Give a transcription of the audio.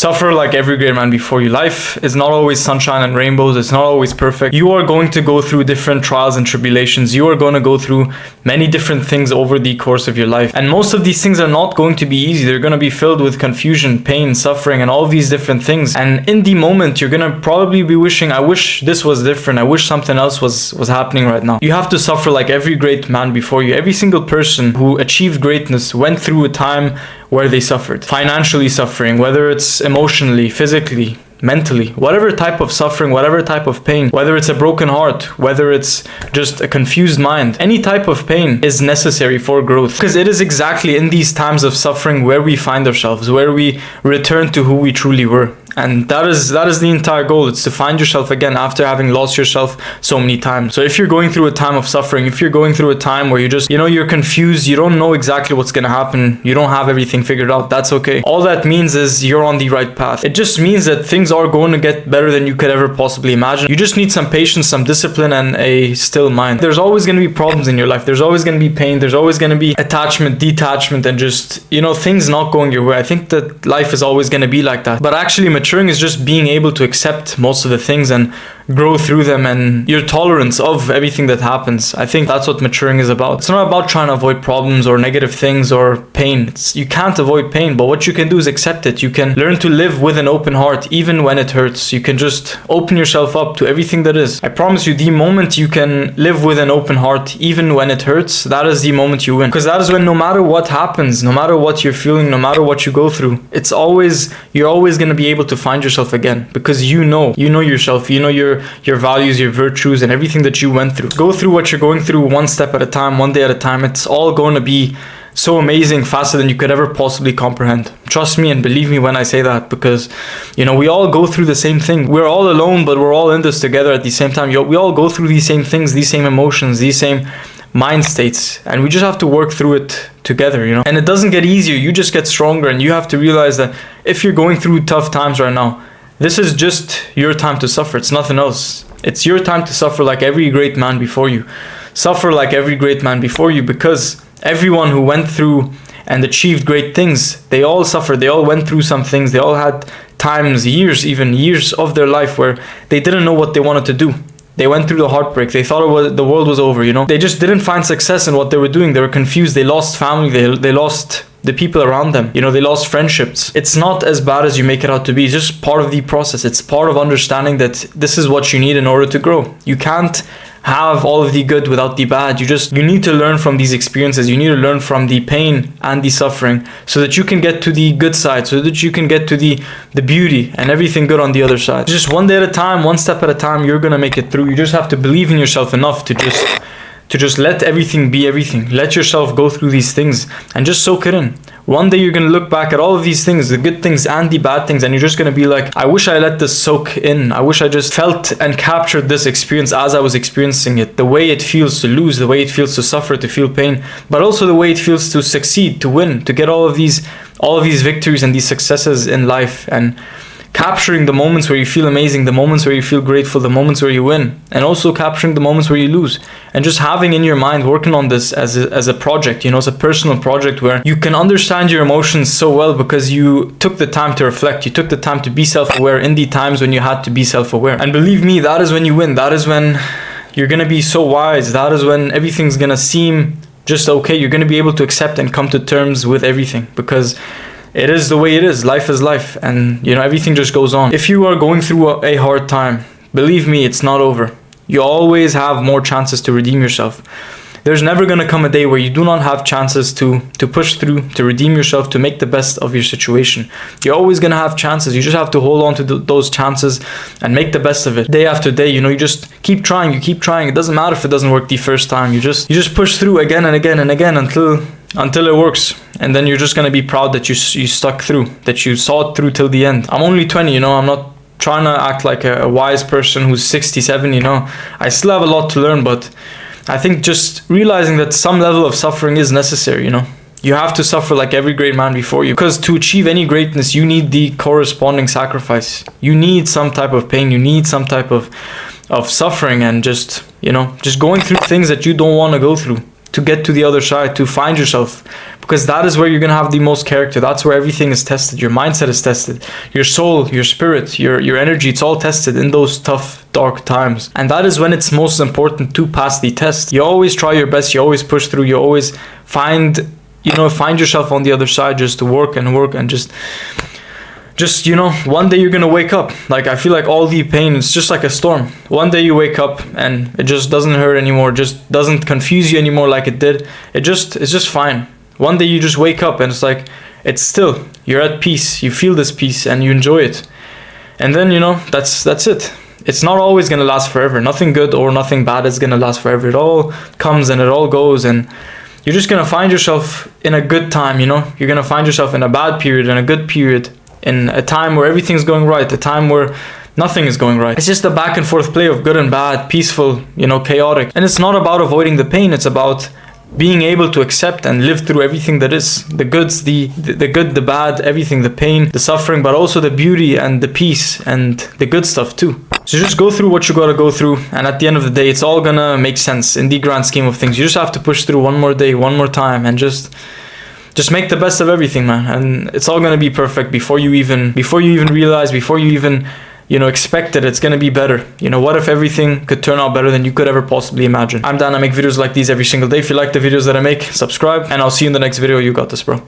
Suffer like every great man before you. Life is not always sunshine and rainbows. It's not always perfect. You are going to go through different trials and tribulations. You are going to go through many different things over the course of your life. And most of these things are not going to be easy. They're going to be filled with confusion, pain, suffering, and all of these different things. And in the moment, you're going to probably be wishing, I wish this was different. I wish something else was happening right now. You have to suffer like every great man before you. Every single person who achieved greatness went through a time where they suffered. Financially suffering, whether it's emotionally, physically, mentally, whatever type of suffering, whatever type of pain, whether it's a broken heart, whether it's just a confused mind, any type of pain is necessary for growth. Because it is exactly in these times of suffering where we find ourselves, where we return to who we truly were. And that is the entire goal. It's to find yourself again after having lost yourself so many times. So if you're going through a time of suffering, if you're going through a time where you just, you're confused, you don't know exactly what's going to happen, you don't have everything figured out, that's okay. All that means is you're on the right path. It just means that things are going to get better than you could ever possibly imagine. You just need some patience, some discipline, and a still mind. There's always going to be problems in your life. There's always going to be pain. There's always going to be attachment, detachment, and just, things not going your way. I think that life is always going to be like that. But actually, maturing is just being able to accept most of the things and grow through them, and your tolerance of everything that happens. I think that's what maturing is about. It's not about trying to avoid problems or negative things or pain. You can't avoid pain, but what you can do is accept it. You can learn to live with an open heart even when it hurts. You can just open yourself up to everything that is. I promise you, the moment you can live with an open heart even when it hurts, that is the moment you win. Because that is when, no matter what happens, no matter what you're feeling, no matter what you go through, you're always going to be able to find yourself again, because you know yourself, your values, your virtues, and everything that you went through. Go through what you're going through one step at a time, one day at a time. It's all going to be so amazing, faster than you could ever possibly comprehend. Trust me and believe me when I say that, because we all go through the same thing. We're all alone, but we're all in this together at the same time. We all go through these same things, these same emotions, these same mind states, and we just have to work through it together, and it doesn't get easier. You just get stronger, and you have to realize that if you're going through tough times right now, this is just your time to suffer. It's nothing else. It's your time to suffer like every great man before you. Suffer like every great man before you, because everyone who went through and achieved great things, they all suffered. They all went through some things. They all had times, even years of their life where they didn't know what they wanted to do. They went through the heartbreak. They thought the world was over, They just didn't find success in what they were doing. They were confused. They lost family. They lost the people around them. They lost friendships. It's not as bad as you make it out to be. It's just part of the process. It's part of understanding that this is what you need in order to grow. You can't have all of the good without the bad. You need to learn from these experiences. You need to learn from the pain and the suffering so that you can get to the good side, so that you can get to the beauty and everything good on the other side. Just one day at a time, one step at a time, you're gonna make it through. You just have to believe in yourself enough to just let everything be everything. Let yourself go through these things and just soak it in. One day you're going to look back at all of these things, the good things and the bad things, and you're just going to be like, I wish I let this soak in. I wish I just felt and captured this experience as I was experiencing it. The way it feels to lose, the way it feels to suffer, to feel pain, but also the way it feels to succeed, to win, to get all of these victories and these successes in life, and capturing the moments where you feel amazing, the moments where you feel grateful, the moments where you win, and also capturing the moments where you lose, and just having in your mind, working on this as a project, as a personal project where you can understand your emotions so well because you took the time to reflect, you took the time to be self-aware in the times when you had to be self-aware. And believe me, that is when you win. That is when you're going to be so wise. That is when everything's going to seem just okay. You're going to be able to accept and come to terms with everything, because it is the way it is. Life is life, and everything just goes on. If you are going through a hard time, believe me, it's not over. You always have more chances to redeem yourself. There's never going to come a day where you do not have chances to push through, to redeem yourself, to make the best of your situation. You're always going to have chances. You just have to hold on to those chances and make the best of it. Day after day, you just keep trying. You keep trying. It doesn't matter if it doesn't work the first time. You just push through again and again and again until it works. And then you're just going to be proud that you stuck through, that you saw it through till the end. I'm only 20, I'm not trying to act like a wise person who's 67, I still have a lot to learn, but I think just realizing that some level of suffering is necessary, You have to suffer like every great man before you, because to achieve any greatness, you need the corresponding sacrifice. You need some type of pain. You need some type of suffering, and just going through things that you don't want to go through to get to the other side, to find yourself. because that is where you're gonna have the most character. That's where everything is tested. Your mindset is tested, your soul, your spirit, your energy. It's all tested in those tough, dark times, and that is when it's most important to pass the test. You always try your best. You always push through. You always find yourself on the other side, just to work and just one day you're gonna wake up. Like, I feel like all the pain, it's just like a storm. One day you wake up and it just doesn't hurt anymore, just doesn't confuse you anymore like it did. It's just fine. One day you just wake up and it's like, it's still, you're at peace, you feel this peace and you enjoy it. And then, that's it. It's not always gonna last forever. Nothing good or nothing bad is gonna last forever. It all comes and it all goes, and you're just gonna find yourself in a good time, You're gonna find yourself in a bad period and a good period, in a time where everything's going right, a time where nothing is going right. It's just a back and forth play of good and bad, peaceful, chaotic. And it's not about avoiding the pain, it's about being able to accept and live through everything that is. The goods, the good, the bad, everything, the pain, the suffering, but also the beauty and the peace and the good stuff too. So just go through what you gotta go through, and at the end of the day, it's all gonna make sense in the grand scheme of things. You just have to push through one more day, one more time, and just make the best of everything, man. And it's all gonna be perfect before you even realize, before you even expect it. It's gonna be better. What if everything could turn out better than you could ever possibly imagine? I'm Dan. I make videos like these every single day. If you like the videos that I make, subscribe, and I'll see you in the next video. You got this, bro.